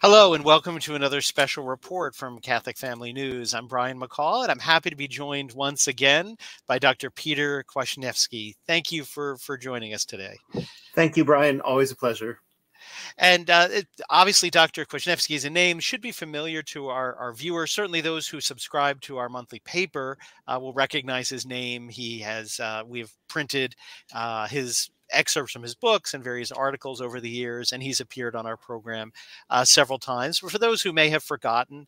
Hello and welcome to another special report from Catholic Family News. I'm Brian McCall and I'm happy to be joined once again by Dr. Peter Kwasniewski. Thank you for joining us today. Thank you, Brian. Always a pleasure. And obviously, Dr. Kwasniewski is a name should be familiar to our viewers. Certainly those who subscribe to our monthly paper will recognize his name. We've printed his excerpts from his books and various articles over the years, and he's appeared on our program several times. For those who may have forgotten,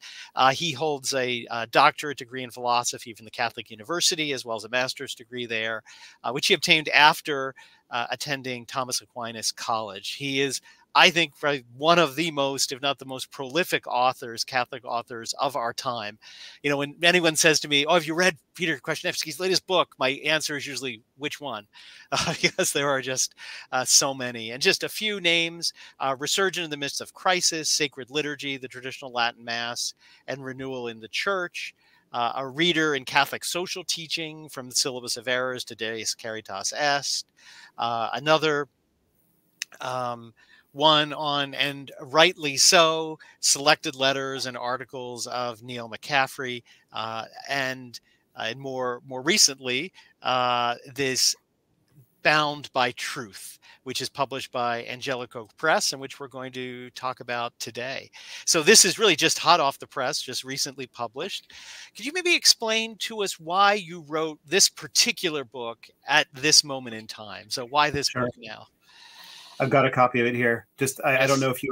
he holds a doctorate degree in philosophy from the Catholic University, as well as a master's degree there, which he obtained after attending Thomas Aquinas College. He is, I think, probably one of the most, if not the most prolific authors, Catholic authors of our time. You know, when anyone says to me, "Oh, have you read Peter Kwasniewski's latest book?" my answer is usually, "Which one?" Because there are just so many. And just a few names: Resurgent in the Midst of Crisis, Sacred Liturgy, the Traditional Latin Mass, and Renewal in the Church. A reader in Catholic social teaching, from the Syllabus of Errors to Deus Caritas Est. Another one on, and rightly so, selected letters and articles of Neil McCaffrey, and more recently, this Bound by Truth, which is published by Angelico Press, and which we're going to talk about today. So this is really just hot off the press, just recently published. Could you maybe explain to us why you wrote this particular book at this moment in time? So why this book now? I've got a copy of it here. Just I Yes. don't know if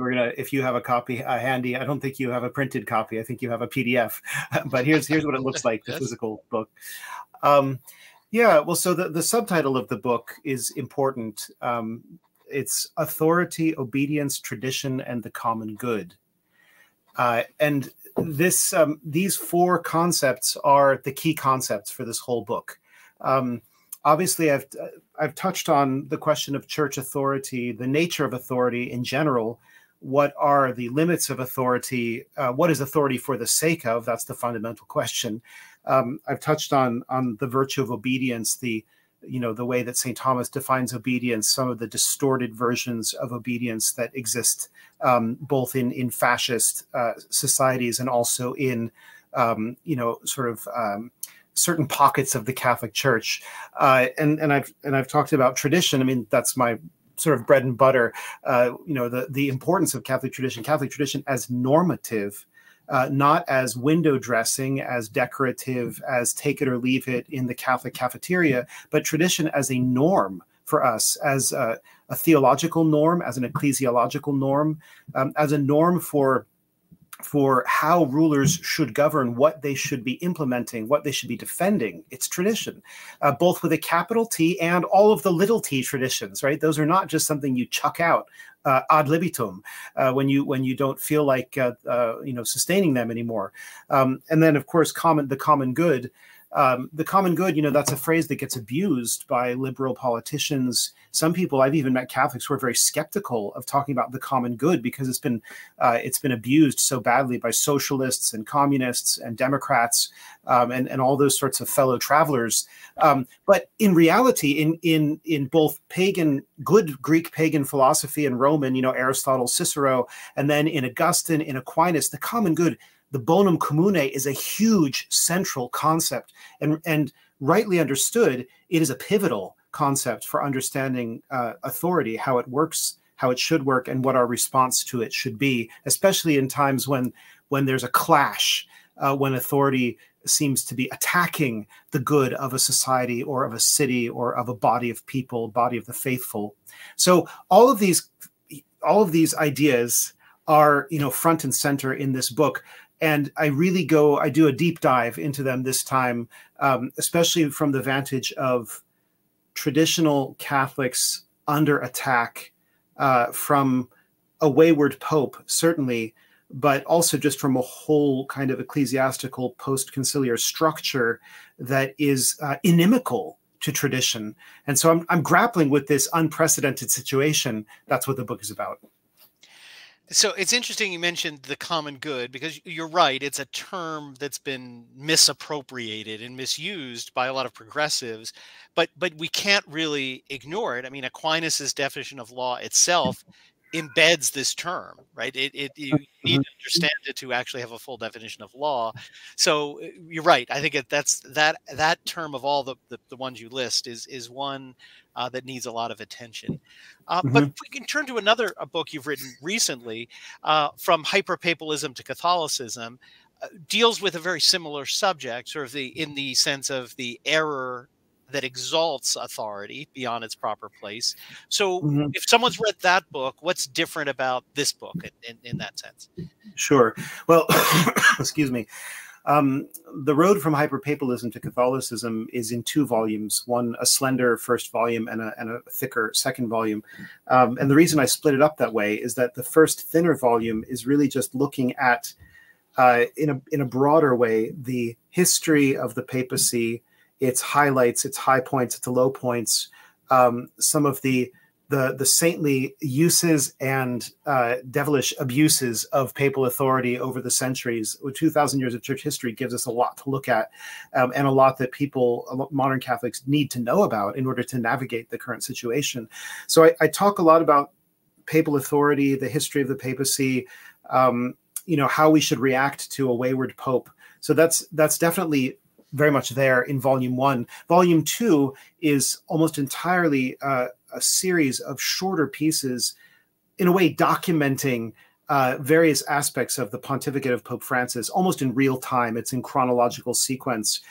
you have a copy handy. I don't think you have a printed copy. I think you have a PDF. But here's what it looks like, the Yes. physical book. Yeah, well, so the subtitle of the book is important. It's Authority, Obedience, Tradition, and the Common Good. And these four concepts are the key concepts for this whole book. Obviously, I've touched on the question of church authority, the nature of authority in general. What are the limits of authority? What is authority for the sake of? That's the fundamental question. I've touched on the virtue of obedience, the way that St. Thomas defines obedience, some of the distorted versions of obedience that exist both in fascist societies and also in certain pockets of the Catholic Church, and I've talked about tradition. I mean, that's my sort of bread and butter. The importance of Catholic tradition as normative, not as window dressing, as decorative, as take it or leave it in the Catholic cafeteria, but tradition as a norm for us, as a theological norm, as an ecclesiological norm, as a norm for how rulers should govern, what they should be implementing, what they should be defending. It's tradition, both with a capital T and all of the little t traditions, right? Those are not just something you chuck out ad libitum when you don't feel like sustaining them anymore. And then, of course, the common good. The common good, that's a phrase that gets abused by liberal politicians. Some people, I've even met Catholics who are very skeptical of talking about the common good because it's been abused so badly by socialists and communists and Democrats and all those sorts of fellow travelers. But in reality, in both good Greek pagan philosophy and Roman, Aristotle, Cicero, and then in Augustine, in Aquinas, the common good, the bonum commune, is a huge central concept, and rightly understood, it is a pivotal concept for understanding authority, how it works, how it should work, and what our response to it should be, especially in times when there's a clash, when authority seems to be attacking the good of a society or of a city or of a body of people, body of the faithful. So all of these ideas are front and center in this book. And I do a deep dive into them this time, especially from the vantage of traditional Catholics under attack from a wayward pope, certainly, but also just from a whole kind of ecclesiastical post-conciliar structure that is inimical to tradition. And so I'm grappling with this unprecedented situation. That's what the book is about. So it's interesting you mentioned the common good, because you're right. It's a term that's been misappropriated and misused by a lot of progressives, but we can't really ignore it. I mean, Aquinas' definition of law itself embeds this term, right? You need to understand it to actually have a full definition of law. So you're right. I think that's that term of all the ones you list is one that needs a lot of attention. But if we can turn to a book you've written recently, From Hyperpapalism to Catholicism, deals with a very similar subject, sort of in the sense of the error that exalts authority beyond its proper place. So if someone's read that book, what's different about this book in that sense? Sure. Well, excuse me. The Road from Hyperpapalism to Catholicism is in 2 volumes, one a slender first volume and a thicker second volume. And the reason I split it up that way is that the first thinner volume is really just looking at, in a broader way, the history of the papacy, its highlights, its high points, its low points, some of the saintly uses and devilish abuses of papal authority over the centuries. 2,000 years of church history gives us a lot to look at, and a lot that modern Catholics need to know about in order to navigate the current situation. So I talk a lot about papal authority, the history of the papacy, how we should react to a wayward pope. So that's definitely very much there in volume 1. Volume 2 is almost entirely a series of shorter pieces, in a way documenting various aspects of the pontificate of Pope Francis, almost in real time. It's in chronological sequence.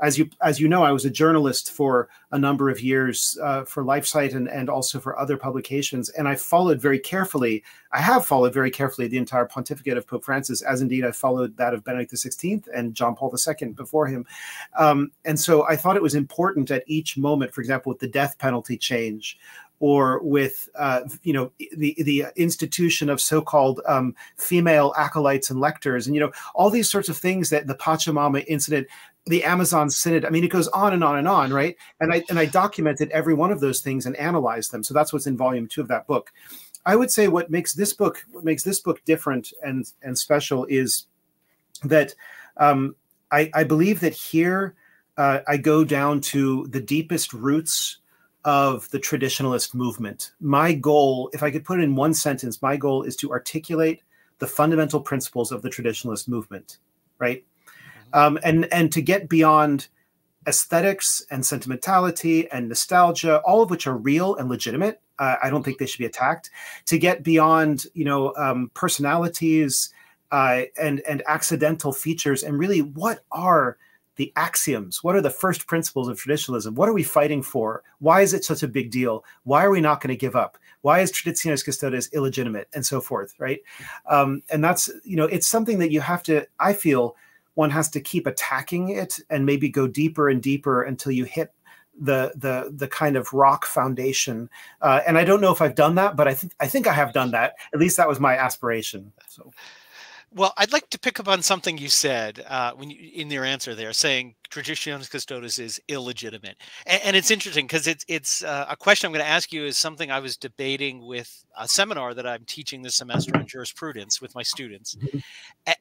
As you know, I was a journalist for a number of years for LifeSite and also for other publications, and I have followed very carefully the entire pontificate of Pope Francis, as indeed I followed that of Benedict XVI and John Paul II before him. And so I thought it was important at each moment, for example, with the death penalty change, or with the institution of so-called female acolytes and lectors, and all these sorts of things, that the Pachamama incident, the Amazon Synod. I mean, it goes on and on and on, right? And I documented every one of those things and analyzed them. So that's what's in volume 2 of that book. I would say what makes this book different and special is that I believe that here I go down to the deepest roots of the traditionalist movement. My goal, if I could put it in one sentence, my goal is to articulate the fundamental principles of the traditionalist movement, right? And to get beyond aesthetics and sentimentality and nostalgia, all of which are real and legitimate. I don't think they should be attacked. To get beyond, personalities and accidental features, and really, what are the axioms? What are the first principles of traditionalism? What are we fighting for? Why is it such a big deal? Why are we not going to give up? Why is Traditionis Custodes illegitimate, and so forth, right? And that's, it's something that you have to, I feel, one has to keep attacking it and maybe go deeper and deeper until you hit the kind of rock foundation. And I don't know if I've done that, but I think I have done that. At least that was my aspiration. So. Well, I'd like to pick up on something you said in your answer there, saying Traditionis Custodes is illegitimate, and it's interesting because it's a question I'm going to ask you is something I was debating with a seminar that I'm teaching this semester on jurisprudence with my students,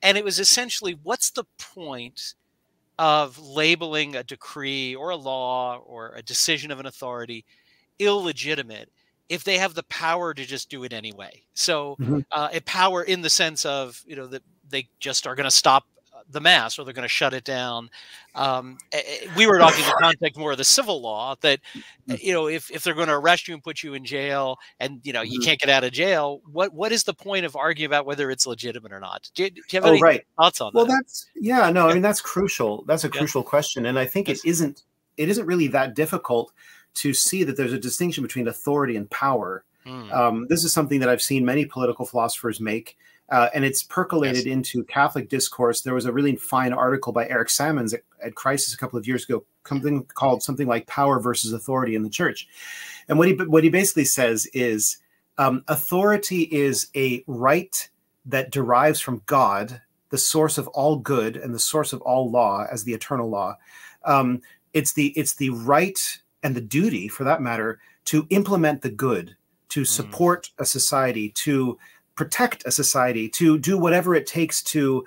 and it was essentially, what's the point of labeling a decree or a law or a decision of an authority illegitimate if they have the power to just do it anyway? So a power in the sense of, that they just are going to stop the mass, or they're going to shut it down. We were talking in the context more of the civil law that, if they're going to arrest you and put you in jail, and, you can't get out of jail, what is the point of arguing about whether it's legitimate or not? Do you have any thoughts on that? Well, I mean, that's crucial. That's a crucial question. And I think it isn't really that difficult to see that there's a distinction between authority and power. This is something that I've seen many political philosophers make, and it's percolated into Catholic discourse. There was a really fine article by Eric Sammons at Crisis a couple of years ago, something like Power versus Authority in the Church. And what he basically says is authority is a right that derives from God, the source of all good and the source of all law, as the eternal law. It's the right and the duty, for that matter, to implement the good, to support a society, to protect a society, to do whatever it takes to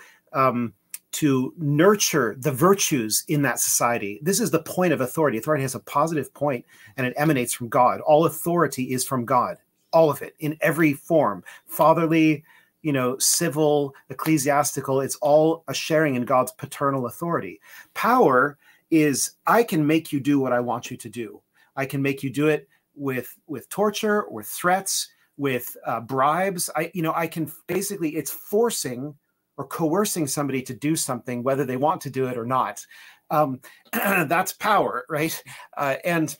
nurture the virtues in that society. This is the point of authority. Authority has a positive point, and it emanates from God. All authority is from God. all of it in every form, fatherly, you know, civil, ecclesiastical. It's all a sharing in God's paternal authority. Power is, I can make you do what I want you to do. I can make you do it with torture, with threats, with bribes. I can basically, it's forcing or coercing somebody to do something, whether they want to do it or not. That's power, right? I'm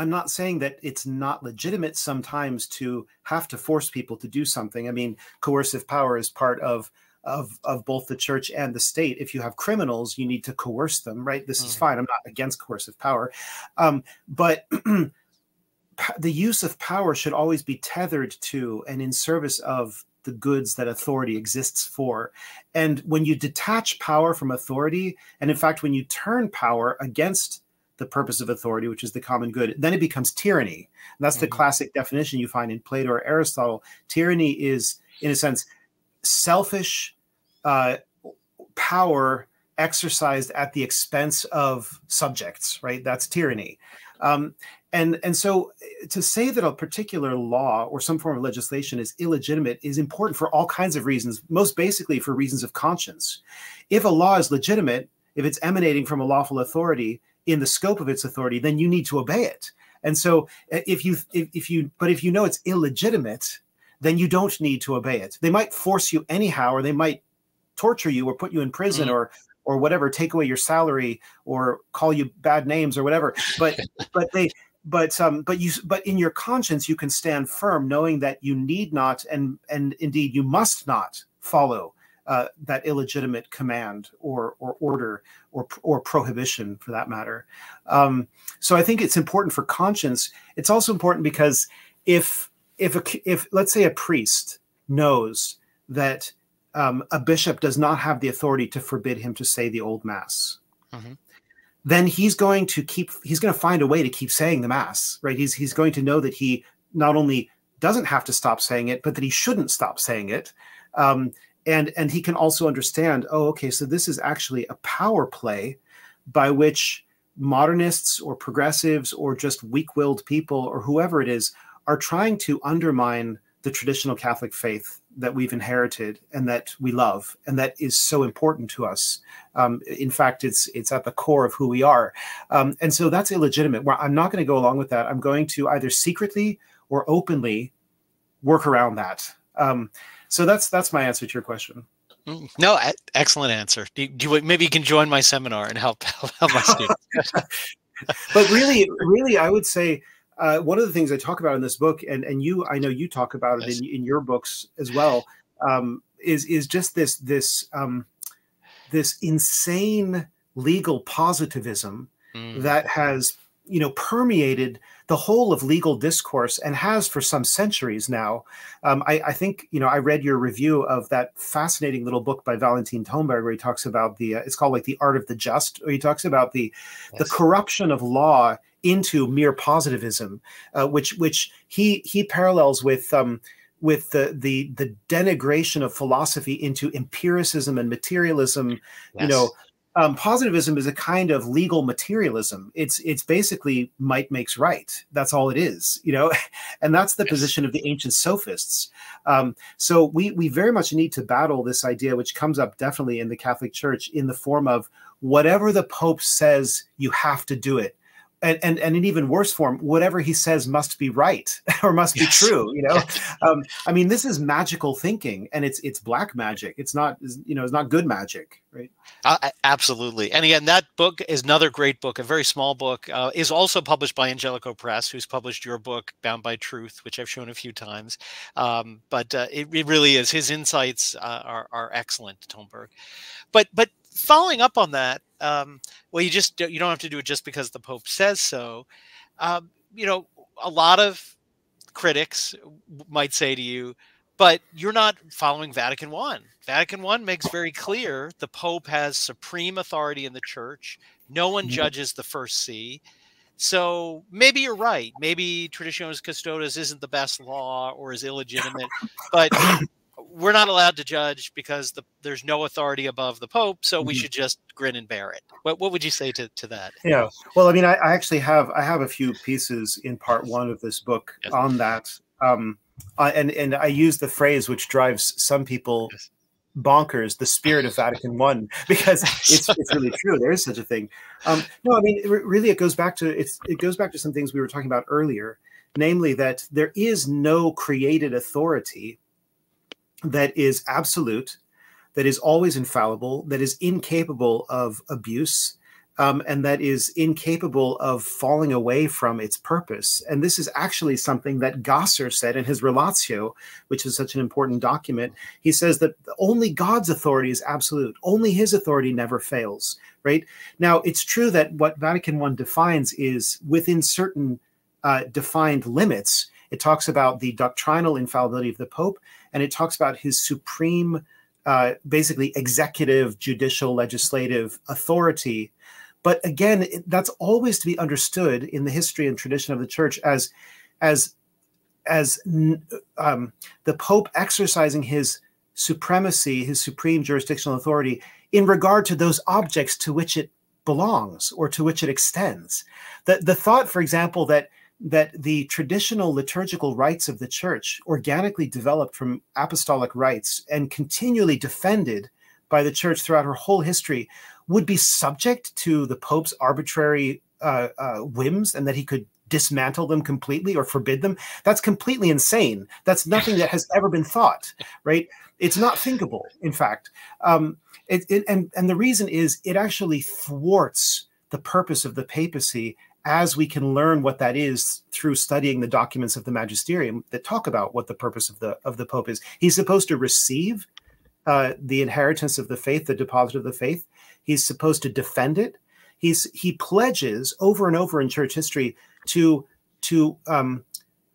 not saying that it's not legitimate sometimes to have to force people to do something. I mean, coercive power is part of both the church and the state. If you have criminals, you need to coerce them, right? This is fine. I'm not against coercive power. But the use of power should always be tethered to and in service of the goods that authority exists for. And when you detach power from authority, and in fact, when you turn power against the purpose of authority, which is the common good, then it becomes tyranny. And that's the classic definition you find in Plato or Aristotle. Tyranny is, in a sense, selfish power exercised at the expense of subjects, right? That's tyranny. And so to say that a particular law or some form of legislation is illegitimate is important for all kinds of reasons, most basically for reasons of conscience. If a law is legitimate, if it's emanating from a lawful authority in the scope of its authority, then you need to obey it. And so if you know it's illegitimate, then you don't need to obey it. They might force you anyhow, or they might torture you or put you in prison or whatever, take away your salary or call you bad names or whatever. But in your conscience, you can stand firm knowing that you need not, and indeed you must not follow that illegitimate command or order or prohibition, for that matter. So I think it's important for conscience. It's also important because if let's say a priest knows that a bishop does not have the authority to forbid him to say the old mass, then he's going to find a way to keep saying the mass, right? He's going to know that he not only doesn't have to stop saying it, but that he shouldn't stop saying it. And he can also understand, oh, okay, so this is actually a power play by which modernists or progressives or just weak-willed people or whoever it is are trying to undermine the traditional Catholic faith that we've inherited and that we love and that is so important to us. In fact, it's at the core of who we are. And so that's illegitimate. Well, I'm not going to go along with that. I'm going to either secretly or openly work around that. So that's my answer to your question. No, excellent answer. Maybe you can join my seminar and help my students. But really, I would say one of the things I talk about in this book, and I know you talk about it in your books as well, is just this insane legal positivism that has permeated the whole of legal discourse and has for some centuries now. I think, I read your review of that fascinating little book by Valentin Thomberg where he talks about it's called like The Art of the Just, or he talks about the corruption of law into mere positivism, which he parallels with the denigration of philosophy into empiricism and materialism. Yes. Positivism is a kind of legal materialism. It's basically might makes right. That's all it is, and that's the position of the ancient sophists. So we very much need to battle this idea, which comes up definitely in the Catholic Church in the form of whatever the Pope says, you have to do it. And in even worse form, whatever he says must be right or must be true. I mean, this is magical thinking, and it's black magic. It's not, it's not good magic, right? Absolutely. And again, that book is another great book, a very small book, is also published by Angelico Press, who's published your book, Bound by Truth, which I've shown a few times. But it really is. His insights are excellent, Thomberg. But following up on that, well, you don't have to do it just because the Pope says so. A lot of critics might say to you, but you're not following Vatican I. Vatican I makes very clear the Pope has supreme authority in the church. No one judges the first see. So maybe you're right. Maybe Traditionis Custodes isn't the best law or is illegitimate, but we're not allowed to judge because there's no authority above the Pope, so we should just grin and bear it. What would you say to that? Yeah, well, I mean, I actually have a few pieces in part one of this book on that, And I use the phrase which drives some people bonkers, the spirit of Vatican I, because it's really true. There is such a thing. No, I mean, really, it goes back to some things we were talking about earlier, namely that there is no created authority that is absolute, that is always infallible, that is incapable of abuse, and that is incapable of falling away from its purpose. And this is actually something that Gasser said in his Relatio, which is such an important document. He says that only God's authority is absolute. Only his authority never fails, right? Now, it's true that what Vatican I defines is within certain defined limits. It talks about the doctrinal infallibility of the Pope, and it talks about his supreme, basically executive, judicial, legislative authority. But again, that's always to be understood in the history and tradition of the Church as the Pope exercising his supremacy, his supreme jurisdictional authority in regard to those objects to which it belongs or to which it extends. The thought, for example, that the traditional liturgical rites of the Church, organically developed from apostolic rites and continually defended by the Church throughout her whole history, would be subject to the Pope's arbitrary whims, and that he could dismantle them completely or forbid them. That's completely insane. That's nothing that has ever been thought, right? It's not thinkable, in fact. And the reason is it actually thwarts the purpose of the papacy, as we can learn what that is through studying the documents of the magisterium that talk about what the purpose of the Pope is. He's supposed to receive the inheritance of the faith, the deposit of the faith. He's supposed to defend it. He pledges over and over in church history to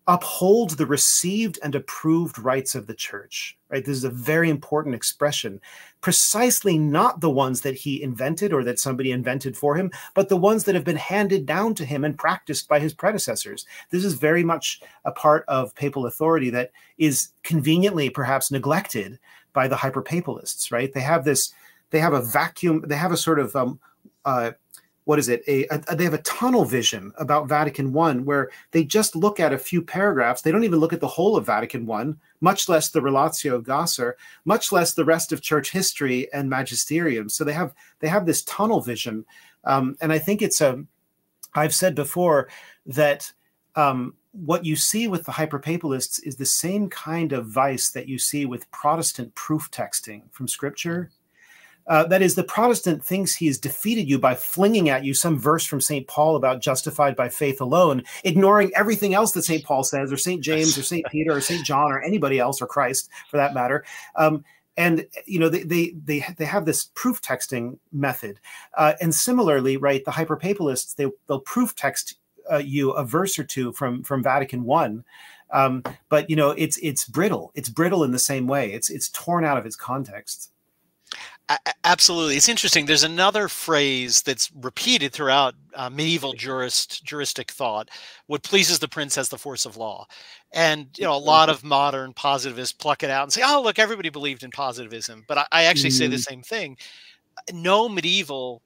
uphold the received and approved rights of the Church. Right? This is a very important expression. Precisely not the ones that he invented or that somebody invented for him, but the ones that have been handed down to him and practiced by his predecessors. This is very much a part of papal authority that is conveniently perhaps neglected by the hyperpapalists. Right? They have a vacuum. They have a sort of what is it? They have a tunnel vision about Vatican I, where they just look at a few paragraphs. They don't even look at the whole of Vatican I, much less the Relatio of Gasser, much less the rest of church history and magisterium. So they have this tunnel vision, and I think I've said before that what you see with the hyperpapalists is the same kind of vice that you see with Protestant proof texting from Scripture. That is, the Protestant thinks he has defeated you by flinging at you some verse from St. Paul about justified by faith alone, ignoring everything else that St. Paul says, or St. James, or St. Peter, or St. John, or anybody else, or Christ, for that matter. And you know, they have this proof texting method. And similarly, right, the hyperpapalists, they'll proof text you a verse or two from Vatican I, but you know, it's brittle. It's brittle in the same way. It's torn out of its context. Absolutely. It's interesting. There's another phrase that's repeated throughout medieval juristic thought. What pleases the prince has the force of law. And, you know, a lot of modern positivists pluck it out and say, oh, look, everybody believed in positivism. But I actually say the same thing. No medieval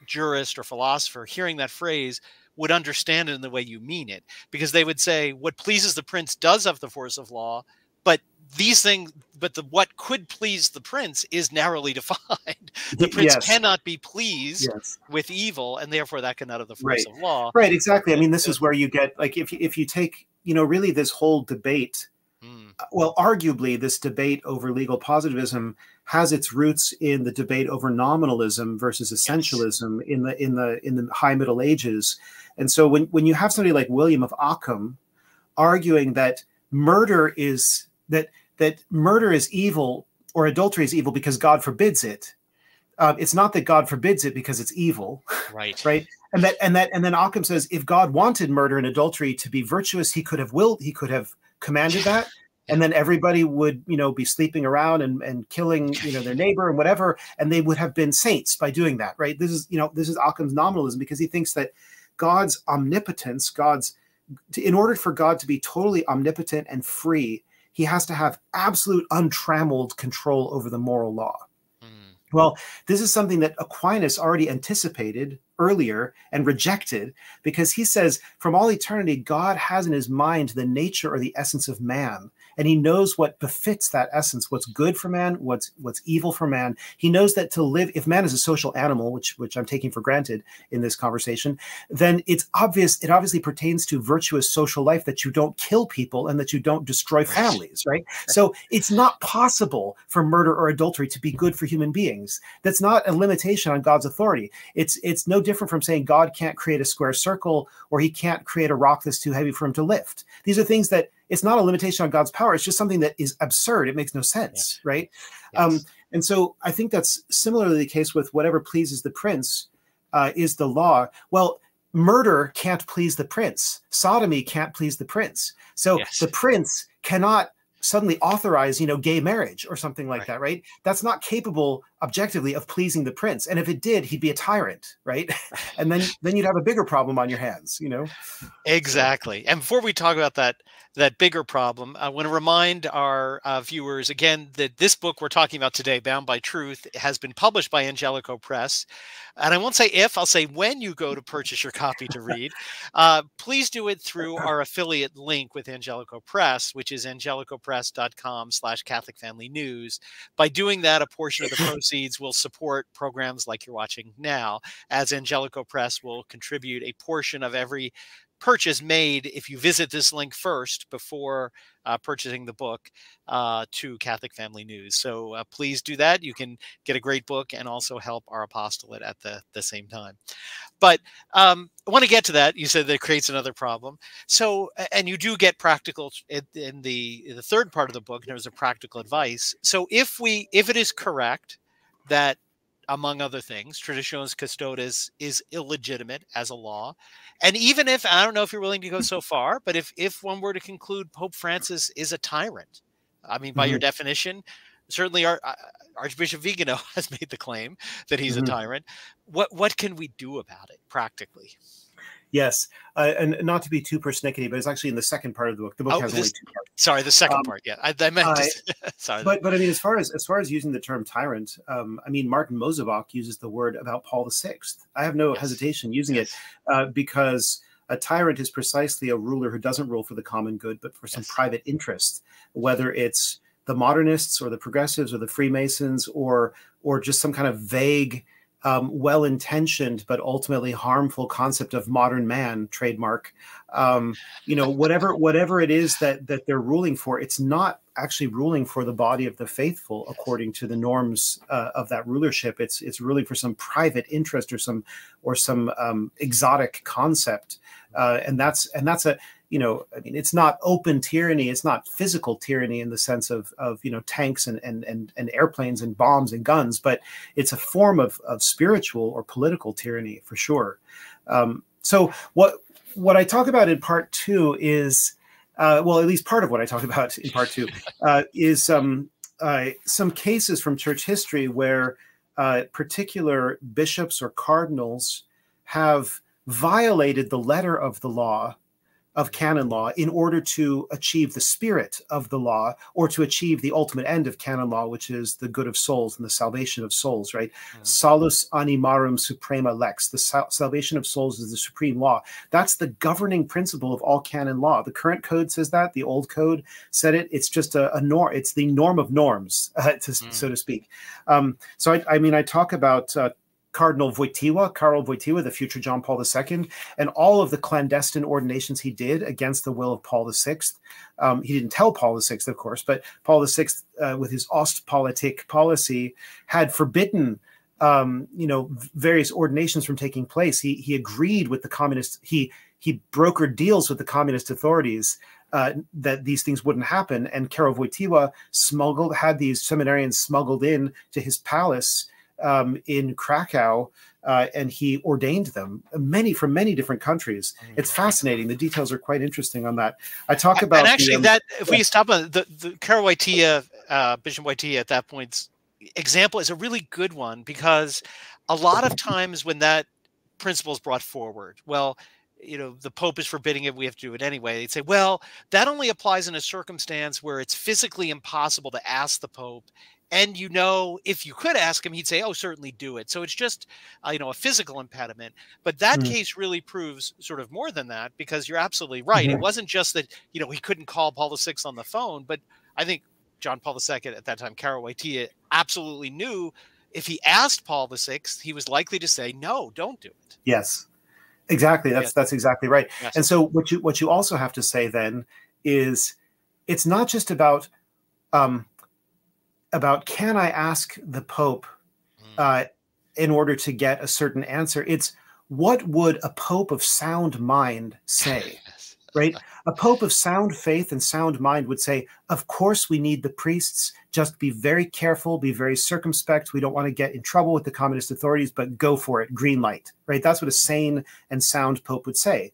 jurist or philosopher hearing that phrase would understand it in the way you mean it, because they would say what pleases the prince does have the force of law, but these things, what could please the prince is narrowly defined. The prince cannot be pleased with evil, and therefore that cannot have the force of law. Right, exactly. I mean, this is where you get, like, if you take, you know, really this whole debate, well, arguably this debate over legal positivism has its roots in the debate over nominalism versus essentialism in the High Middle Ages. And so when you have somebody like William of Ockham arguing that murder is murder is evil or adultery is evil because God forbids it. It's not that God forbids it because it's evil, right? Right, and then Ockham says if God wanted murder and adultery to be virtuous, he could have commanded that, and then everybody would, you know, be sleeping around and killing, you know, their neighbor and whatever, and they would have been saints by doing that, right? This is Ockham's nominalism, because he thinks that God's omnipotence, in order for God to be totally omnipotent and free, he has to have absolute untrammeled control over the moral law. Well, this is something that Aquinas already anticipated earlier and rejected, because he says from all eternity, God has in his mind the nature or the essence of man. And he knows what befits that essence, what's good for man, what's evil for man. He knows that to live, if man is a social animal, which I'm taking for granted in this conversation, then it obviously pertains to virtuous social life, that you don't kill people and that you don't destroy families, right? So it's not possible for murder or adultery to be good for human beings. That's not a limitation on God's authority. It's no different from saying God can't create a square circle, or he can't create a rock that's too heavy for him to lift. These are things that, it's not a limitation on God's power. It's just something that is absurd. It makes no sense, right? Yes. And so I think that's similarly the case with whatever pleases the prince is the law. Well, murder can't please the prince. Sodomy can't please the prince. So the prince cannot suddenly authorize, gay marriage or something like that, right? That's not capable objectively of pleasing the prince. And if it did, he'd be a tyrant, right? And then you'd have a bigger problem on your hands, Exactly. And before we talk about that bigger problem, I want to remind our viewers again that this book we're talking about today, Bound by Truth, has been published by Angelico Press. And I won't say if, I'll say when you go to purchase your copy to read. Please do it through our affiliate link with Angelico Press, which is angelicopress.com/Catholic Family News. By doing that, a portion of the proceeds will support programs like you're watching now, as Angelico Press will contribute a portion of every purchase made if you visit this link first before purchasing the book to Catholic Family News. So please do that. You can get a great book and also help our apostolate at the same time. But I want to get to that. You said that creates another problem. So, and you do get practical in the third part of the book. There's a practical advice. So if it is correct that, among other things, Traditionis Custodes is illegitimate as a law, and even if, I don't know if you're willing to go so far, but if one were to conclude Pope Francis is a tyrant, I mean, by your definition, certainly Archbishop Vigano has made the claim that he's a tyrant. What can we do about it practically? Yes, and not to be too persnickety, but it's actually in the second part of the book. The book has only two parts. Sorry, the second part. Yeah, I meant. Sorry, but I mean, as far as using the term tyrant, I mean, Martin Mosebach uses the word about Paul VI. I have no hesitation using it because a tyrant is precisely a ruler who doesn't rule for the common good, but for some private interest, whether it's the modernists or the progressives or the Freemasons or just some kind of vague, well-intentioned but ultimately harmful concept of modern man, trademark. Whatever it is that they're ruling for, it's not actually ruling for the body of the faithful according to the norms of that rulership. It's ruling for some private interest or some exotic concept, and that's a I mean, it's not open tyranny. It's not physical tyranny in the sense of tanks and airplanes and bombs and guns, but it's a form of spiritual or political tyranny for sure. So what I talk about in part two is, well, at least part of what I talk about in part two is some cases from church history where particular bishops or cardinals have violated the letter of the law, of canon law, in order to achieve the spirit of the law or to achieve the ultimate end of canon law, which is the good of souls and the salvation of souls, right? Salus animarum suprema lex. The salvation of souls is the supreme law. That's the governing principle of all canon law. The current code says that. The old code said it. It's just a norm. It's the norm of norms, so to speak. So I talk about Cardinal Wojtyła, Karol Wojtyła, the future John Paul II, and all of the clandestine ordinations he did against the will of Paul VI. He didn't tell Paul VI, of course, but Paul VI, with his Ostpolitik policy, had forbidden various ordinations from taking place. He agreed with the communists. He brokered deals with the communist authorities that these things wouldn't happen. And Karol Wojtyła had these seminarians smuggled in to his palace in Krakow, and he ordained them, from many different countries. It's fascinating. The details are quite interesting on that. I talk about, and actually, if we stop on the Karol Wojtyła, Bishop Wojtyła at that point's example is a really good one, because a lot of times when that principle is brought forward, well, the Pope is forbidding it, we have to do it anyway. They'd say, well, that only applies in a circumstance where it's physically impossible to ask the Pope And, you know, if you could ask him, he'd say, oh, certainly do it. So it's just, you know, a physical impediment. But that Mm. case really proves sort of more than that, because you're absolutely right. It wasn't just that, you know, he couldn't call Paul VI on the phone, but I think John Paul II at that time, Karol Wojtyła, absolutely knew if he asked Paul VI, he was likely to say, no, don't do it. Yes, exactly. That's exactly right. Yes. And so what you also have to say then is, it's not just about can I ask the Pope in order to get a certain answer? It's what would a Pope of sound mind say, right? A Pope of sound faith and sound mind would say, of course we need the priests, just be very careful, be very circumspect. We don't want to get in trouble with the communist authorities, but go for it, green light, right? That's what a sane and sound Pope would say.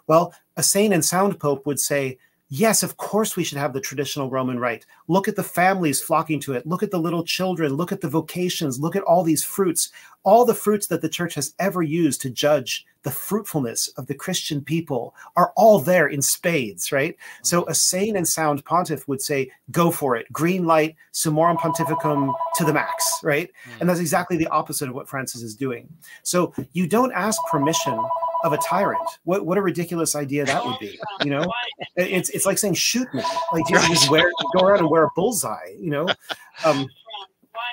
Well, a sane and sound Pope would say, yes, of course we should have the traditional Roman rite. Look at the families flocking to it. Look at the little children. Look at the vocations. Look at all these fruits. All the fruits that the church has ever used to judge the fruitfulness of the Christian people are all there in spades, right? So a sane and sound pontiff would say, go for it. Green light, summorum pontificum to the max, right? And that's exactly the opposite of what Francis is doing. So you don't ask permission of a tyrant. What a ridiculous idea that would be. You know, it's like saying, shoot me. Like you just go around and wear a bullseye, you know?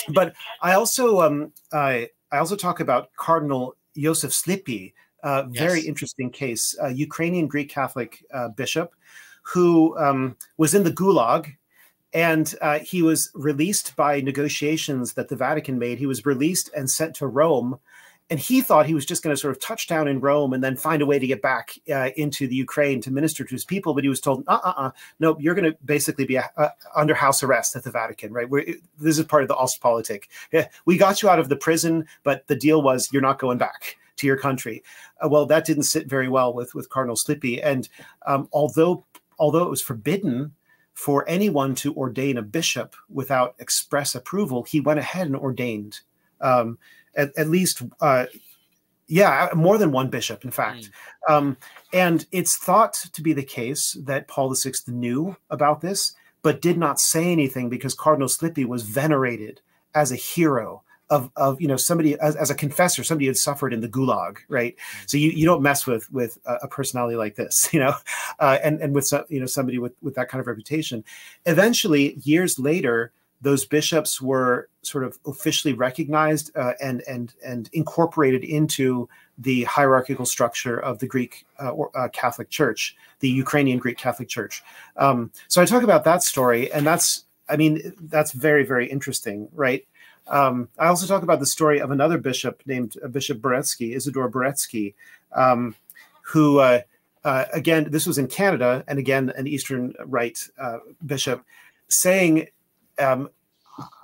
But I also talk about Cardinal Joseph Slipi, very interesting case, a Ukrainian Greek Catholic bishop who was in the Gulag, and he was released by negotiations that the Vatican made. He was released and sent to Rome. And he thought he was just going to sort of touch down in Rome and then find a way to get back into the Ukraine to minister to his people. But he was told, no, you're going to basically be under house arrest at the Vatican, right? This is part of the Ostpolitik. Yeah, we got you out of the prison, but the deal was you're not going back to your country. Well, that didn't sit very well with Cardinal Slipi. And although it was forbidden for anyone to ordain a bishop without express approval, he went ahead and ordained at least, more than one bishop, in fact. And it's thought to be the case that Paul VI knew about this, but did not say anything because Cardinal Slipi was venerated as a hero of somebody, as a confessor, somebody who had suffered in the Gulag, right? So you don't mess with a personality like this, you know, and with somebody with that kind of reputation. Eventually, years later, those bishops were sort of officially recognized and incorporated into the hierarchical structure of the Greek Catholic Church, the Ukrainian Greek Catholic Church. So I talk about that story, and that's very, very interesting, right? I also talk about the story of another bishop named Bishop Boretsky, Isidore Boretsky, who, again, this was in Canada, and again, an Eastern Rite bishop, saying,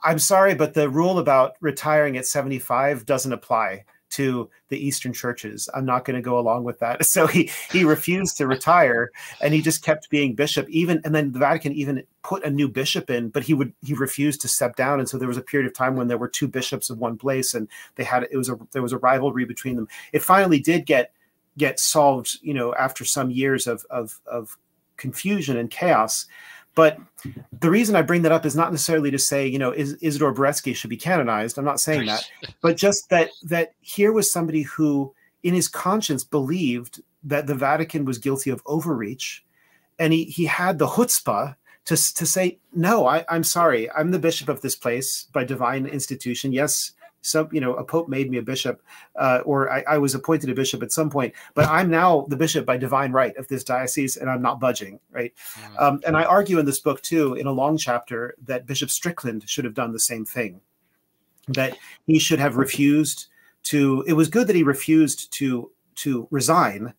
I'm sorry, but the rule about retiring at 75 doesn't apply to the Eastern churches. I'm not going to go along with that. So he refused to retire, and he just kept being bishop. And then the Vatican even put a new bishop in, but he refused to step down. And so there was a period of time when there were two bishops of one place, and there was a rivalry between them. It finally did get solved, you know, after some years of confusion and chaos. But the reason I bring that up is not necessarily to say, you know, Isidore Boretsky should be canonized. I'm not saying that, but just that here was somebody who, in his conscience, believed that the Vatican was guilty of overreach, and he had the chutzpah to say, no, I'm sorry, I'm the bishop of this place by divine institution. Yes, a pope made me a bishop, or I was appointed a bishop at some point, but I'm now the bishop by divine right of this diocese, and I'm not budging, right? And I argue in this book too, in a long chapter, that Bishop Strickland should have done the same thing, that he should have refused to. It was good that he refused to resign,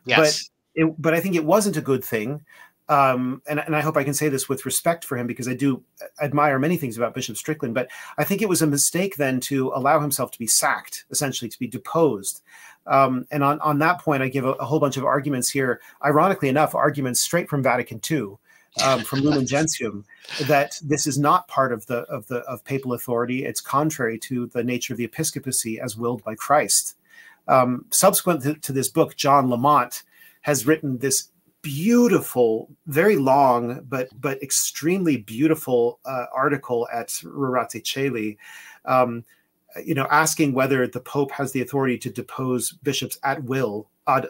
yes, but I think it wasn't a good thing. And I hope I can say this with respect for him, because I do admire many things about Bishop Strickland, but I think it was a mistake then to allow himself to be sacked, essentially to be deposed. And on that point, I give a whole bunch of arguments here, ironically enough, arguments straight from Vatican II, from Lumen Gentium, that this is not part of papal authority. It's contrary to the nature of the episcopacy as willed by Christ. Subsequent to this book, John Lamont has written this beautiful, very long, but extremely beautiful article at Rurate Caeli, asking whether the Pope has the authority to depose bishops at will, ad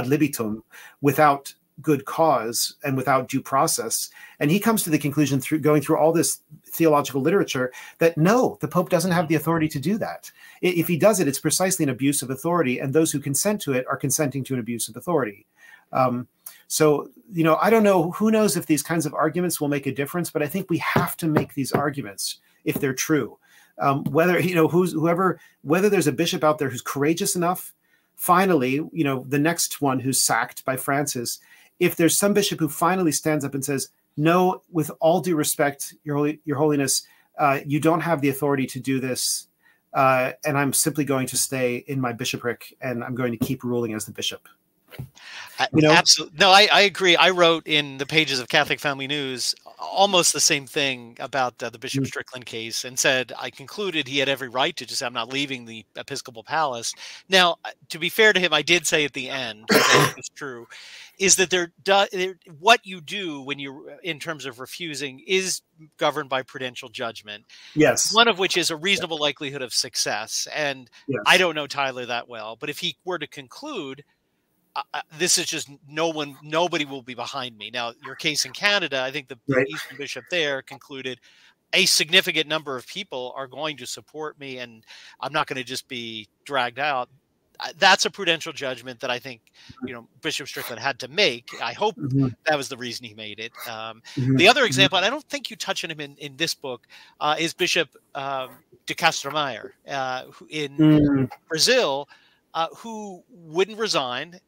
libitum, without good cause and without due process. And he comes to the conclusion, through going through all this theological literature, that no, the Pope doesn't have the authority to do that. If he does it, it's precisely an abuse of authority, and those who consent to it are consenting to an abuse of authority. So, I don't know, who knows if these kinds of arguments will make a difference, but I think we have to make these arguments if they're true. Whether, whether there's a bishop out there who's courageous enough, finally, the next one who's sacked by Francis, if there's some bishop who finally stands up and says, no, with all due respect, Your Holiness, you don't have the authority to do this, and I'm simply going to stay in my bishopric, and I'm going to keep ruling as the bishop. Absolutely. No, I agree. I wrote in the pages of Catholic Family News almost the same thing about the Bishop Strickland case, and said I concluded he had every right to just say, I'm not leaving the Episcopal Palace. Now, to be fair to him, I did say at the end, that is true, is that what you do when you're in terms of refusing is governed by prudential judgment. Yes. One of which is a reasonable likelihood of success. And yes. I don't know Tyler that well, but if he were to conclude, this is just nobody will be behind me. Now, your case in Canada, I think the Eastern bishop there concluded a significant number of people are going to support me, and I'm not going to just be dragged out. That's a prudential judgment that I think, Bishop Strickland had to make. I hope that was the reason he made it. The other example, and I don't think you touch on him in this book, is Bishop de Castromayor in Brazil, who wouldn't resign,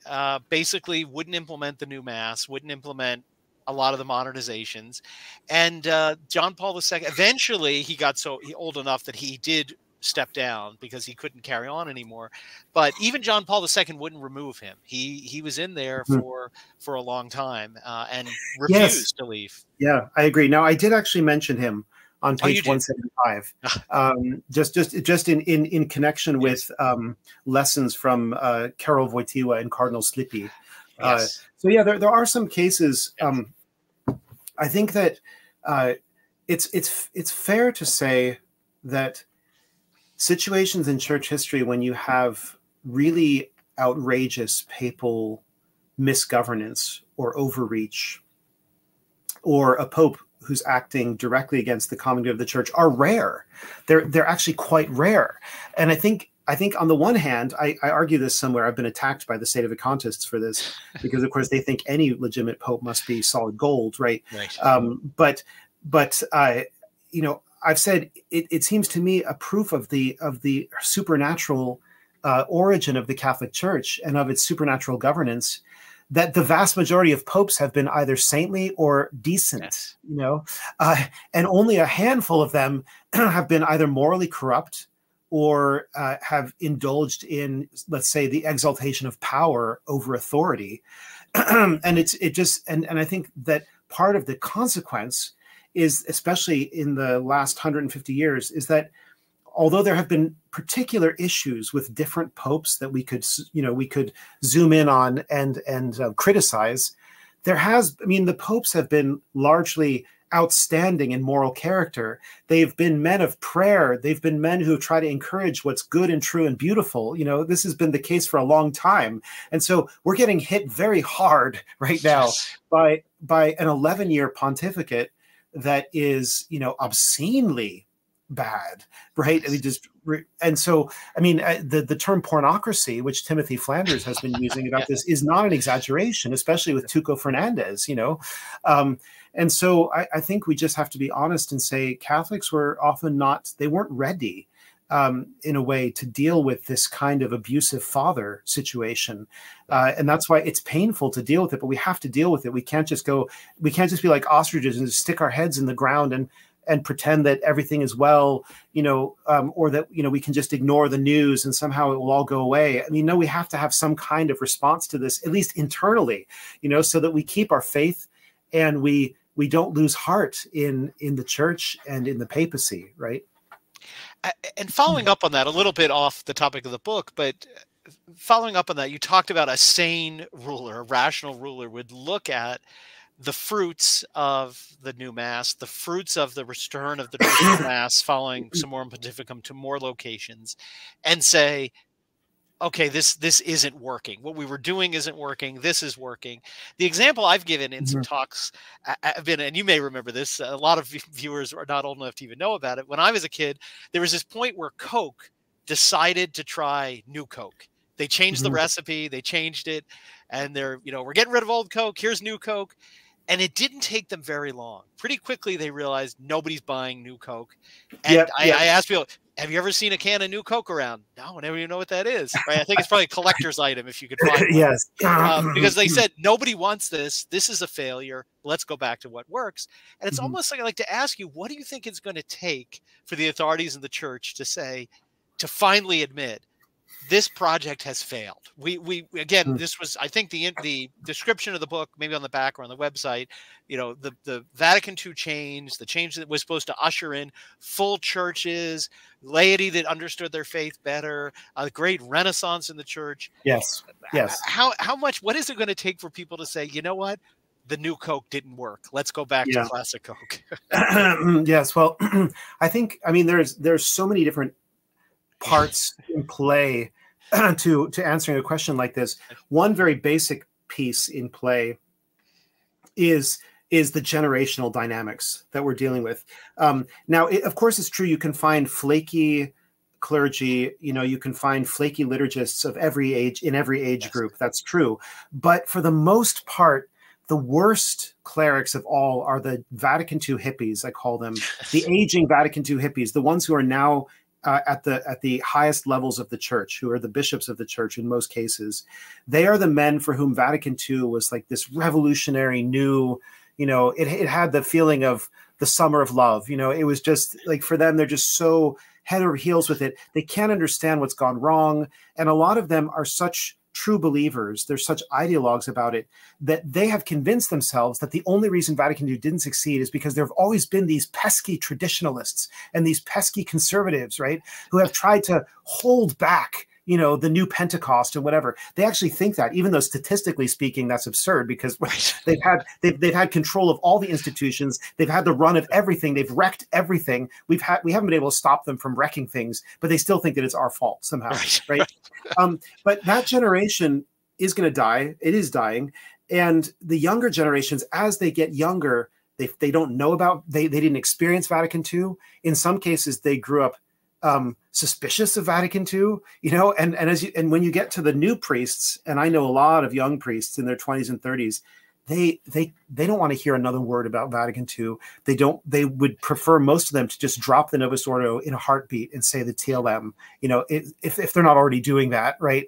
basically wouldn't implement the new mass, wouldn't implement a lot of the modernizations. And John Paul II, eventually he got old enough that he did step down because he couldn't carry on anymore. But even John Paul II wouldn't remove him. He was in there for a long time and refused to leave. Yeah, I agree. Now, I did actually mention him on page 175, just in connection with lessons from Karol Wojtyła and Cardinal Slipy. So yeah, there are some cases. I think that it's fair to say that situations in church history when you have really outrageous papal misgovernance or overreach, or a pope who's acting directly against the common good of the church, are rare. They're actually quite rare. And I think on the one hand, I argue this somewhere. I've been attacked by the Sedevacantists for this, because of course they think any legitimate pope must be solid gold, right? But I've said it seems to me a proof of the supernatural origin of the Catholic Church and of its supernatural governance, that the vast majority of popes have been either saintly or decent, and only a handful of them have been either morally corrupt or have indulged in, let's say, the exaltation of power over authority. And I think that part of the consequence is, especially in the last 150 years, is that although there have been particular issues with different popes that we could zoom in on and criticize, the popes have been largely outstanding in moral character. They've been men of prayer. They've been men who try to encourage what's good and true and beautiful. This has been the case for a long time. And so we're getting hit very hard right now by an 11-year pontificate that is, obscenely bad, right? And so, the term pornocracy, which Timothy Flanders has been using about this, is not an exaggeration, especially with Tuco Fernandez, And so I think we just have to be honest and say Catholics were often they weren't ready in a way to deal with this kind of abusive father situation. And that's why it's painful to deal with it, but we have to deal with it. We can't just be like ostriches and just stick our heads in the ground and pretend that everything is well, or that, we can just ignore the news and somehow it will all go away. No, we have to have some kind of response to this, at least internally, so that we keep our faith and we don't lose heart in the church and in the papacy, right? And following up on that, a little bit off the topic of the book, but following up on that, you talked about a sane ruler, a rational ruler would look at the fruits of the new mass, the fruits of the return of the traditional mass following Summorum Pontificum to more locations, and say, okay, this isn't working. What we were doing isn't working. This is working. The example I've given in some talks have been, and you may remember this, a lot of viewers are not old enough to even know about it. When I was a kid, there was this point where Coke decided to try new Coke. They changed the recipe, they changed it, and they're, we're getting rid of old Coke, here's new Coke. And it didn't take them very long. Pretty quickly, they realized nobody's buying new Coke. And I asked people, have you ever seen a can of new Coke around? No, I never even know what that is. Right? I think it's probably a collector's item if you could find one. Yes. Because they said, nobody wants this. This is a failure. Let's go back to what works. And it's almost like I like to ask you, what do you think it's going to take for the authorities in the church to finally admit, this project has failed. We again, this was, I think, the description of the book, maybe on the back or on the website, the Vatican II change, the change that was supposed to usher in full churches, laity that understood their faith better, a great renaissance in the church. Yes. Yes. How much, what is it going to take for people to say, you know what? The new Coke didn't work. Let's go back to classic Coke. Yes. Well, I mean, there's so many different parts in play to answering a question like this. One very basic piece in play is the generational dynamics that we're dealing with. Now, of course, it's true. You can find flaky clergy, you can find flaky liturgists of every age, in every age group. That's true. But for the most part, the worst clerics of all are the Vatican II hippies, I call them, the aging Vatican II hippies, the ones who are now at the highest levels of the church, who are the bishops of the church in most cases. They are the men for whom Vatican II was like this revolutionary new, it had the feeling of the summer of love. It was just like, for them, they're just so head over heels with it. They can't understand what's gone wrong. And a lot of them are such true believers, they're such ideologues about it, that they have convinced themselves that the only reason Vatican II didn't succeed is because there have always been these pesky traditionalists and these pesky conservatives, right, who have tried to hold back, the new Pentecost and whatever. They actually think that, even though statistically speaking, that's absurd, because they've had control of all the institutions. They've had the run of everything. They've wrecked everything. We haven't been able to stop them from wrecking things, but they still think that it's our fault somehow, right? But that generation is going to die. It is dying. And the younger generations, as they get younger, they don't know about, they didn't experience Vatican II. In some cases, they grew up suspicious of Vatican II, and when you get to the new priests, and I know a lot of young priests in their 20s and 30s, they don't want to hear another word about Vatican II. They would prefer, most of them, to just drop the Novus Ordo in a heartbeat and say the TLM, if they're not already doing that, right?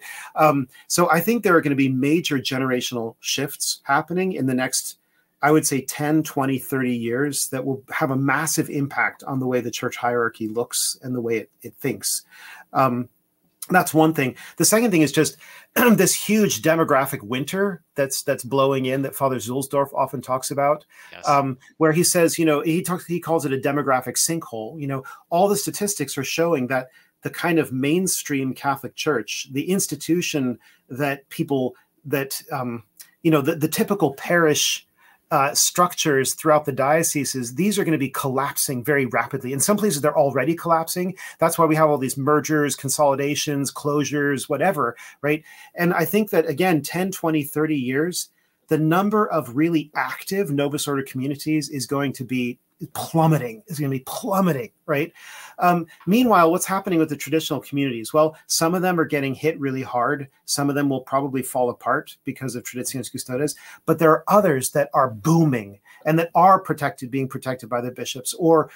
So I think there are going to be major generational shifts happening in the next, I would say, 10, 20, 30 years that will have a massive impact on the way the church hierarchy looks and the way it thinks. That's one thing. The second thing is just this huge demographic winter that's blowing in, that Father Zulsdorf often talks about, where he says, he calls it a demographic sinkhole. All the statistics are showing that the kind of mainstream Catholic Church, the institution that people, that the typical parish structures throughout the dioceses, these are going to be collapsing very rapidly. In some places, they're already collapsing. That's why we have all these mergers, consolidations, closures, whatever, right? And I think that, again, 10, 20, 30 years, the number of really active Novus Ordo communities is going to be plummeting. It's going to be plummeting, right? Meanwhile, what's happening with the traditional communities? Well, some of them are getting hit really hard. Some of them will probably fall apart because of Traditionis Custodes, but there are others that are booming and that are being protected by the bishops, or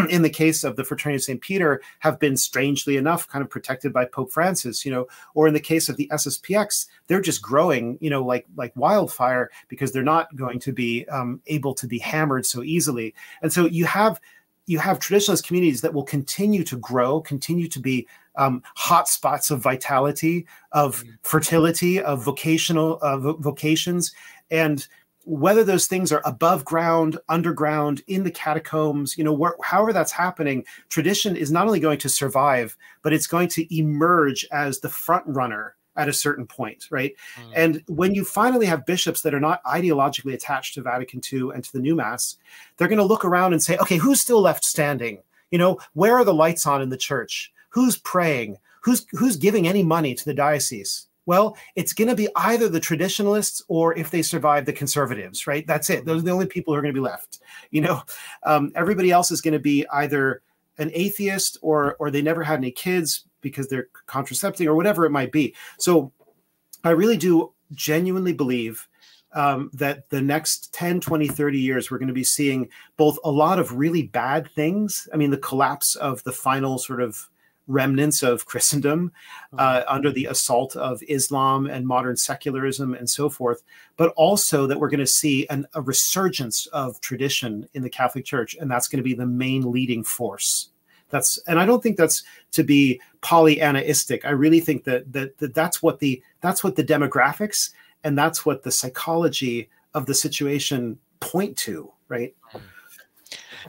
in the case of the Fraternity of St. Peter, have been, strangely enough, kind of protected by Pope Francis, or in the case of the SSPX, they're just growing, like wildfire, because they're not going to be able to be hammered so easily. And so you have traditionalist communities that will continue to grow, continue to be hot spots of vitality, of fertility, of vocations, and whether those things are above ground, underground, in the catacombs, however that's happening, tradition is not only going to survive, but it's going to emerge as the front runner, at a certain point, right? Mm. And when you finally have bishops that are not ideologically attached to Vatican II and to the new Mass, they're going to look around and say, okay, who's still left standing? You know, where are the lights on in the church? Who's praying? Who's giving any money to the diocese? Well, it's going to be either the traditionalists or, if they survive, the conservatives, right? That's it. Those are the only people who are going to be left. You know, everybody else is going to be either an atheist or they never had any kids because they're contracepting or whatever it might be. So I really do genuinely believe that the next 10, 20, 30 years, we're going to be seeing both a lot of really bad things. I mean, the collapse of the final sort of remnants of Christendom under the assault of Islam and modern secularism and so forth, but also that we're going to see a resurgence of tradition in the Catholic Church, and that's going to be the main leading force. And I don't think that's to be Pollyannaistic. I really think that's what the demographics and that's what the psychology of the situation point to, right?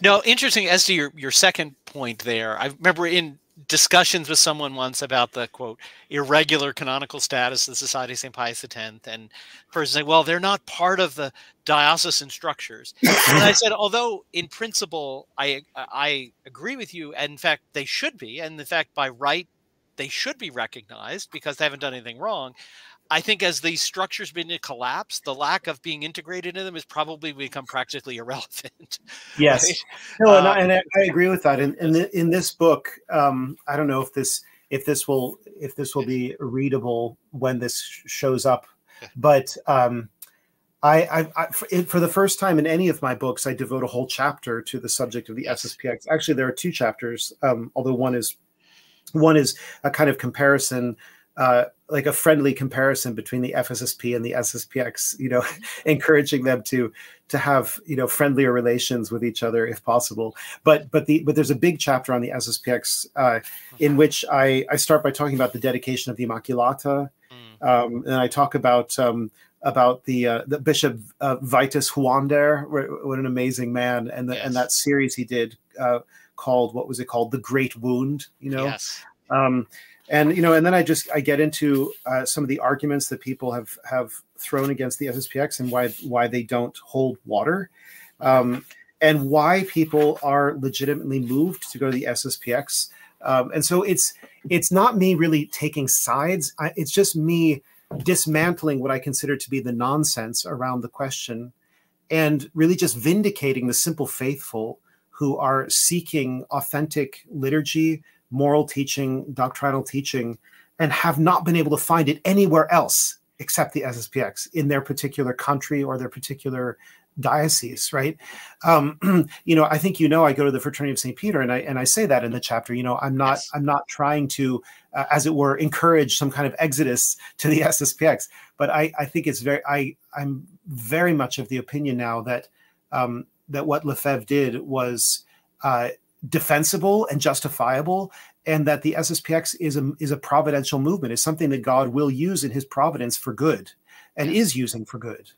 No, interesting. As to your second point there, I remember in discussions with someone once about the, quote, irregular canonical status of the Society of St. Pius X, and the person saying, well, they're not part of the diocesan structures. And I said, although in principle, I agree with you, and in fact, they should be, and in fact, by right, they should be recognized because they haven't done anything wrong. I think as these structures begin to collapse, the lack of being integrated in them has probably become practically irrelevant. Yes, right? no, and I agree with that. And in this book, I don't know if this will be readable when this shows up, but for the first time in any of my books, I devote a whole chapter to the subject of the SSPX. Actually, there are two chapters, although one is a kind of comparison. Like a friendly comparison between the FSSP and the SSPX, you know, encouraging them to have, you know, friendlier relations with each other if possible. But there's a big chapter on the SSPX in which I start by talking about the dedication of the Immaculata, and I talk about the Bishop Vitus Huander, what an amazing man, and that series he did called, what was it called, The Great Wound, you know. Yes. And you know, and then I get into some of the arguments that people have thrown against the SSPX and why they don't hold water, and why people are legitimately moved to go to the SSPX. And so it's not me really taking sides. It's just me dismantling what I consider to be the nonsense around the question, and really just vindicating the simple faithful who are seeking authentic liturgy, moral teaching, doctrinal teaching, and have not been able to find it anywhere else except the SSPX in their particular country or their particular diocese, right? You know, I think, you know, I go to the Fraternity of St. Peter, and I say that in the chapter. You know, I'm not trying to, as it were, encourage some kind of exodus to the SSPX, but I think it's I'm very much of the opinion now that that what Lefebvre did was defensible and justifiable, and that the SSPX is a providential movement, is something that God will use in his providence for good, and is using for good.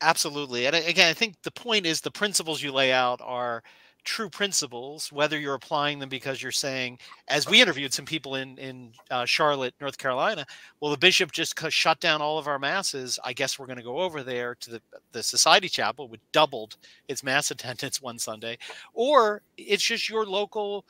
Absolutely. And again, I think the point is the principles you lay out are true principles, whether you're applying them because you're saying, as we interviewed some people in Charlotte, North Carolina, well, the bishop just shut down all of our masses. I guess we're going to go over there to the Society Chapel, which doubled its mass attendance one Sunday. Or it's just your local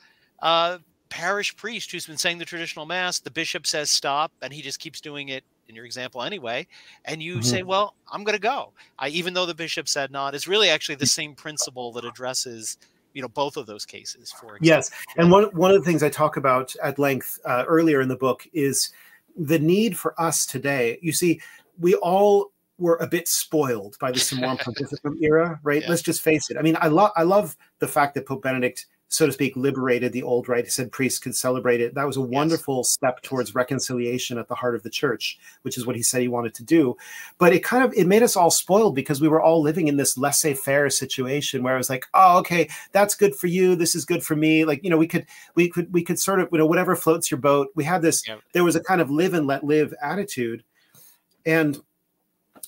parish priest who's been saying the traditional mass. The bishop says stop, and he just keeps doing it in your example anyway. And you say, well, I'm going to go. Even though the bishop said not, it's really actually the same principle that addresses, you know, both of those cases, for example. Yes. And one of the things I talk about at length earlier in the book is the need for us today. You see, we all were a bit spoiled by the Summorum Pontificum era, right? Yeah. Let's just face it. I mean, I love the fact that Pope Benedict, so to speak, liberated the old rite. He said priests could celebrate it. That was a wonderful step towards reconciliation at the heart of the church, which is what he said he wanted to do. But it made us all spoiled because we were all living in this laissez-faire situation where it was like, oh, okay, that's good for you. This is good for me. Like, you know, we could sort of, you know, whatever floats your boat. We had this, there was a kind of live and let live attitude. And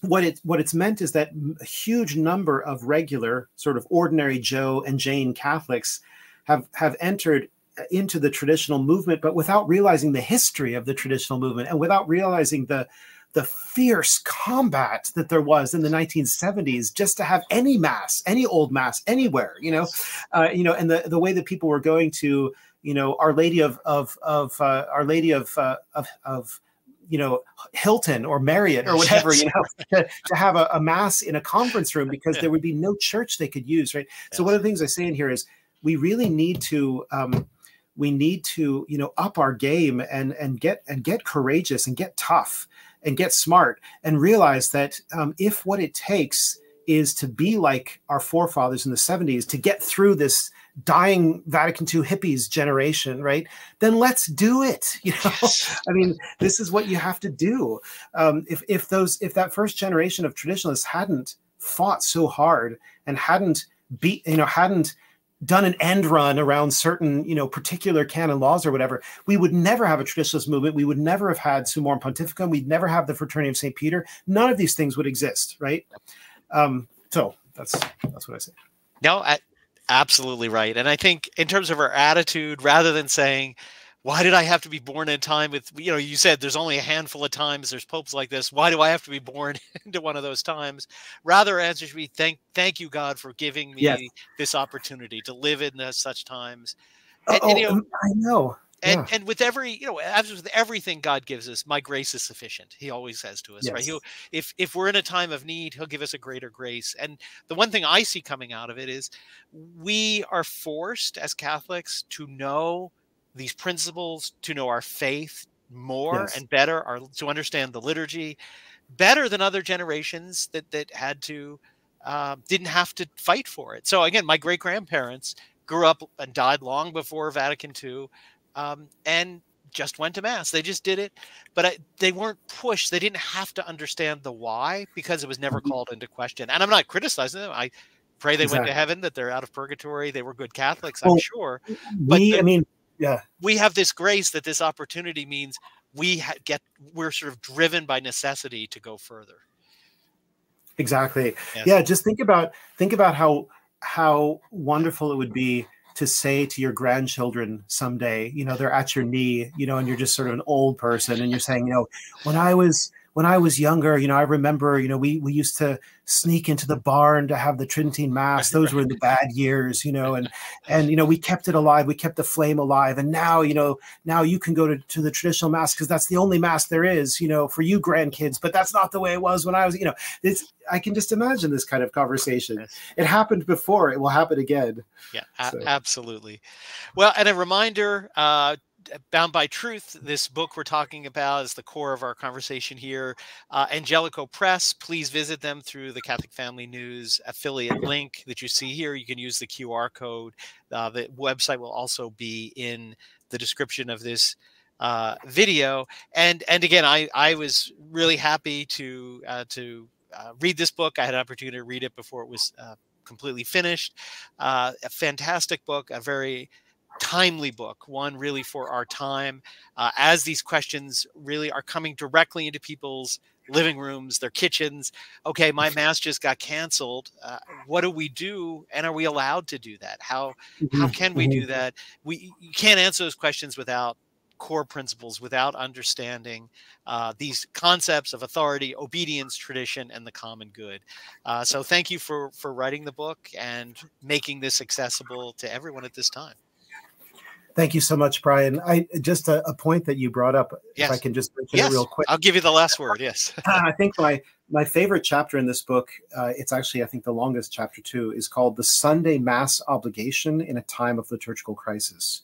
what it's meant is that a huge number of regular sort of ordinary Joe and Jane Catholics have entered into the traditional movement, but without realizing the history of the traditional movement and without realizing the fierce combat that there was in the 1970s just to have any mass, any old mass anywhere, and the way that people were going to, Our Lady of Hilton or Marriott or whatever, to have a mass in a conference room because there would be no church they could use, right? Yes. So one of the things I say in here is we really need to up our game and get courageous and get tough and get smart and realize that if what it takes is to be like our forefathers in the 70s to get through this dying Vatican II hippies generation, right? Then let's do it. Yes. I mean, this is what you have to do. If that first generation of traditionalists hadn't fought so hard and hadn't done an end run around certain, particular canon laws or whatever, we would never have a traditionalist movement. We would never have had Summorum Pontificum. We'd never have the Fraternity of St. Peter. None of these things would exist, right? So that's what I say. No, absolutely right. And I think in terms of our attitude, rather than saying, why did I have to be born in time with, you said there's only a handful of times there's popes like this. Why do I have to be born into one of those times? Rather, answer should be, thank you, God, for giving me this opportunity to live in such times. And, I know. And with as with everything God gives us, my grace is sufficient. He always says to us, right? If we're in a time of need, he'll give us a greater grace. And the one thing I see coming out of it is we are forced as Catholics to know these principles, to know our faith more and better, to understand the liturgy better than other generations that had to, didn't have to fight for it. So again, my great-grandparents grew up and died long before Vatican II, and just went to Mass. They just did it, but they weren't pushed. They didn't have to understand the why because it was never called into question. And I'm not criticizing them. I pray they went to heaven, that they're out of purgatory. They were good Catholics, I'm sure. But we have this grace that this opportunity means we're sort of driven by necessity to go further. Exactly. Yes. Yeah. Just think about how wonderful it would be to say to your grandchildren someday, they're at your knee, and you're just sort of an old person and you're saying, when I was younger, I remember, we used to sneak into the barn to have the Tridentine Mass. Those were the bad years, and we kept it alive. We kept the flame alive. And now, now you can go to the traditional Mass because that's the only Mass there is, for you grandkids, but that's not the way it was when I was, I can just imagine this kind of conversation. Yes. It happened before. It will happen again. Yeah, absolutely. Well, and a reminder, Bound by Truth, this book we're talking about is the core of our conversation here. Angelico Press, please visit them through the Catholic Family News affiliate link that you see here. You can use the QR code. The website will also be in the description of this video. And again, I was really happy to read this book. I had an opportunity to read it before it was completely finished. A fantastic book, a very timely book, one really for our time, as these questions really are coming directly into people's living rooms, their kitchens. Okay, my Mass just got canceled. What do we do? And are we allowed to do that? How can we do that? You can't answer those questions without core principles, without understanding these concepts of authority, obedience, tradition, and the common good. So thank you for writing the book and making this accessible to everyone at this time. Thank you so much, Brian. Just a point that you brought up, if I can just mention it real quick. I'll give you the last word, yes. I think my favorite chapter in this book, it's actually, I think, the longest chapter too, is called The Sunday Mass Obligation in a Time of Liturgical Crisis.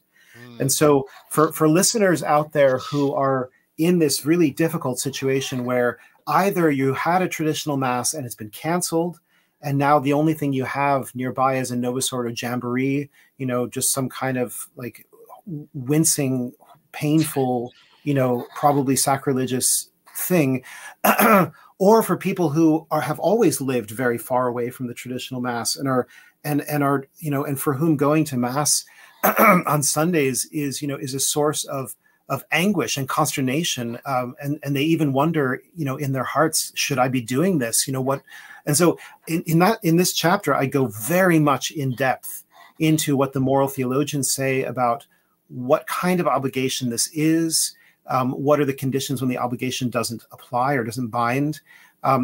And so for listeners out there who are in this really difficult situation where either you had a traditional Mass and it's been canceled, and now the only thing you have nearby is a Novus Ordo jamboree, just some kind of like wincing, painful, probably sacrilegious thing, or for people who have always lived very far away from the traditional Mass and are for whom going to Mass on Sundays is a source of anguish and consternation, and they even wonder, in their hearts, should I be doing this? What? And so in this chapter, I go very much in depth into what the moral theologians say about what kind of obligation this is, what are the conditions when the obligation doesn't apply or doesn't bind.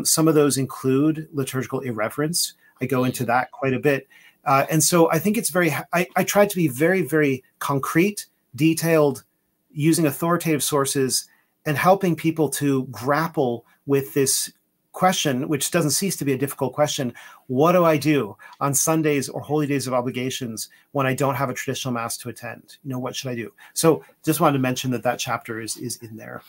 Some of those include liturgical irreverence. I go into that quite a bit. And so I think it's I tried to be very, very concrete, detailed, using authoritative sources and helping people to grapple with this question, which doesn't cease to be a difficult question. What do I do on Sundays or holy days of obligations when I don't have a traditional mass to attend? What should I do? So just wanted to mention that chapter is in there.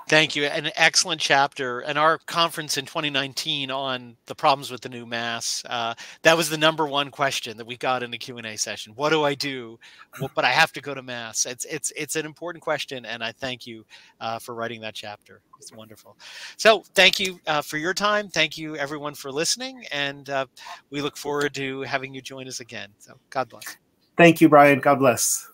Thank you. An excellent chapter. And our conference in 2019 on the problems with the new mass, that was the #1 question that we got in the Q&A session. What do I do? Well, but I have to go to mass. It's an important question, and I thank you for writing that chapter. It's wonderful. So thank you for your time. Thank you, everyone, for listening, and we look forward to having you join us again. So God bless. Thank you, Brian. God bless.